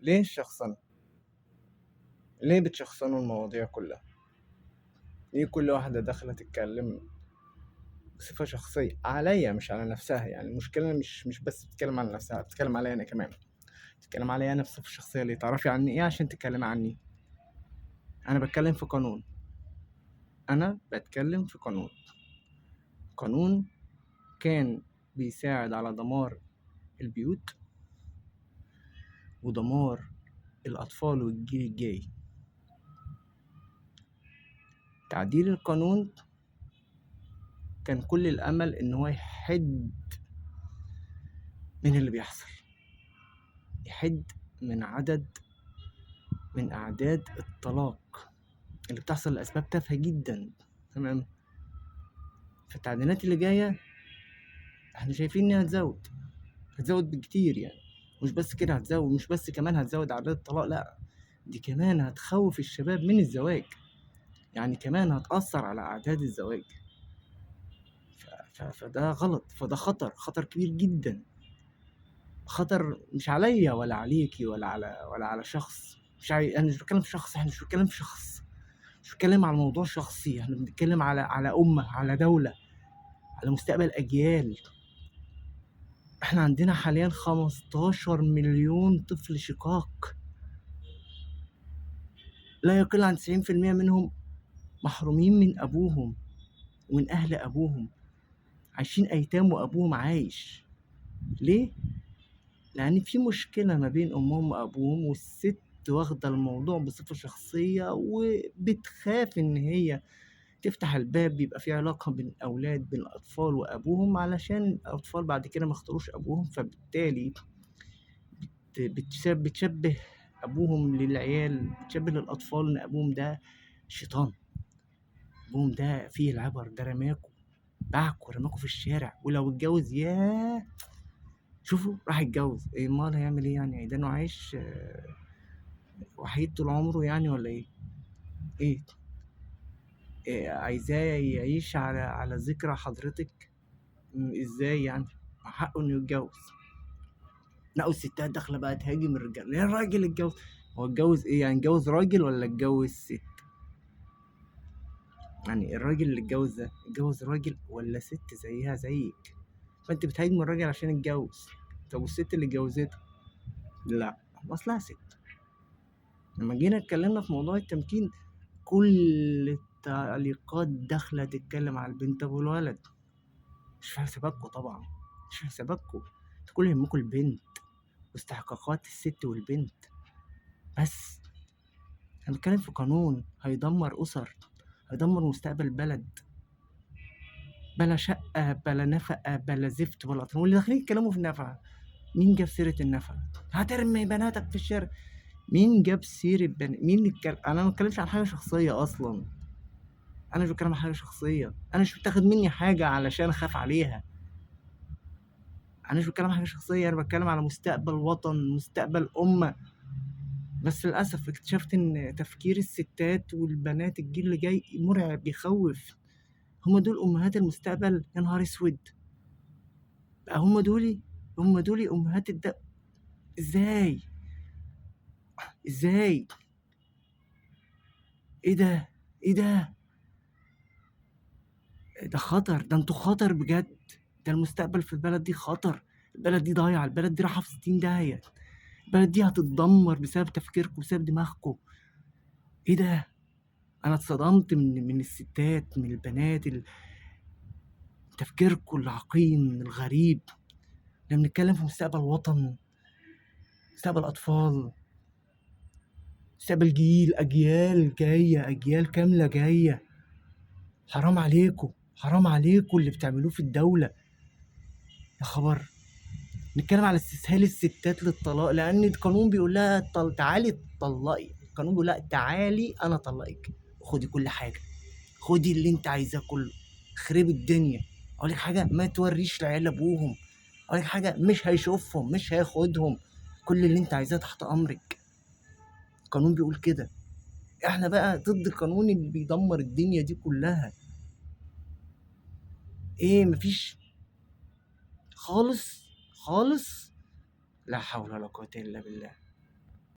ليه الشخصنة؟ ليه بتشخصنوا المواضيع كلها؟ ليه كل واحدة داخلة تتكلم بصفة شخصية عليا مش على نفسها؟ يعني المشكلة مش بس بتتكلم على نفسها، بتتكلم عليا أنا كمان، بتتكلم عليا أنا بصفة شخصية. ليه؟ تعرفي عني إيه عشان تتكلم عني؟ أنا بتكلم في قانون، أنا بتكلم في قانون كان بيساعد على دمار البيوت ودمار الأطفال والجيل الجاي. تعديل القانون كان كل الأمل إن هو يحد من اللي بيحصل، يحد من أعداد الطلاق اللي بتحصل لأسباب تافهة جدا. تمام. فالتعديلات اللي جاية احنا شايفين إنها هتزود بكتير يعني. مش بس كده هتزود، مش بس كمان هتزود أعداد الطلاق، لأ دي كمان هتخوف الشباب من الزواج، يعني كمان هتأثر على أعداد الزواج. فده غلط، فده خطر كبير جدا. خطر مش عليا ولا عليكي ولا على شخص. أنا مش بتكلم في شخص، احنا مش بتكلم في شخص، مش بتكلم على موضوع شخصي، احنا بنتكلم على أمة، على دولة، على مستقبل أجيال. احنا عندنا حاليا 15 مليون طفل شقاق، لا يقل عن 90% منهم محرومين من أبوهم ومن أهل أبوهم، عايشين أيتام وأبوهم عايش. ليه؟ لأن في مشكلة ما بين أمهم وأبوهم، والست واخدة الموضوع بصفة شخصية وبتخاف إن هي تفتح الباب بيبقى في علاقة بين الأطفال وأبوهم، علشان الأطفال بعد كده ما اختاروش أبوهم، فبالتالي بتشبه أبوهم للعيال، بتشبه للأطفال إن أبوهم ده شيطان، أبوهم ده فيه العبر، ده رماكوا في الشارع، ولو اتجوز ياه شوفوا راح يتجوز ايه، امال هيعمل ايه يعني؟ ده انه عايش وحيد طول عمره يعني ولا ايه؟ إيه عايزاه يعيش على ذكرى حضرتك؟ ازاي يعني؟ حقه انه يتجوز. لا والستات داخله بقى تهاجم الرجال، ليه الراجل اتجوز؟ هو اتجوز ايه يعني؟ اتجوز راجل ولا اتجوز ست؟ يعني الراجل اللي اتجوز ده اتجوز راجل ولا ست زيها زيك؟ فانت بتهاجم الراجل عشان اتجوز، طب والست اللي اتجوزته؟ لا اصلها ست. لما جينا اتكلمنا في موضوع التمكين، كل التعليقات داخله تتكلم على البنت والولد. مش في حساباتكم طبعا، مش في حساباتكم. انتوا كل يهمكم البنت واستحقاقات الست والبنت بس. انا بتكلم في قانون هيدمر اسر، هيدمر مستقبل بلد، بلا شقه بلا نفقه بلا زفت بلا قطر. واللي داخلين يتكلموا في النفقه، مين جاب سيره النفقه؟ هترمي بناتك في الشارع؟ مين جاب سيره انا ما بتكلمش عن حاجه شخصيه اصلا، انا مش بتكلم عن حاجه شخصيه، انا مش بتاخد مني حاجه علشان اخاف عليها، انا مش بتكلم عن حاجه شخصيه، انا بتكلم على مستقبل وطن، مستقبل امه. بس للاسف اكتشفت ان تفكير الستات والبنات الجيل اللي جاي مرعب، بيخوف. هما دول امهات المستقبل؟ يا نهار اسود، بقى هما دول امهات ازاي؟ ازاي؟ ايه ده؟ ايه ده؟ ده خطر، ده انتوا خطر بجد. ده المستقبل في البلد دي خطر، البلد دي ضايعه، البلد دي رايحه في 60 داهيه، البلد دي هتتدمر بسبب تفكيركم، بسبب دماغكم. ايه ده؟ انا اتصدمت من الستات، من البنات، تفكيركم العقيم الغريب. احنا بنتكلم في مستقبل وطن، مستقبل اطفال، مستقبل اجيال جايه، اجيال كامله جايه. حرام عليكم، حرام عليكم اللي بتعملوه في الدوله. يا خبر. نتكلم على استسهال الستات للطلاق، لان القانون بيقول لها تعالي اتطلقي، القانون بيقول لها تعالي انا اطلقك وخدي كل حاجه، خدي اللي انت عايزاه كله، خربي الدنيا. اقول لك حاجه، ما توريش العيال ابوهم، اقول لك حاجه، مش هيشوفهم، مش هياخدهم، كل اللي انت عايزاه تحت امرك. القانون بيقول كده. احنا بقى ضد القانون اللي بيدمر الدنيا دي كلها. ايه؟ مفيش خالص خالص؟ لا حول ولا قوه الا بالله.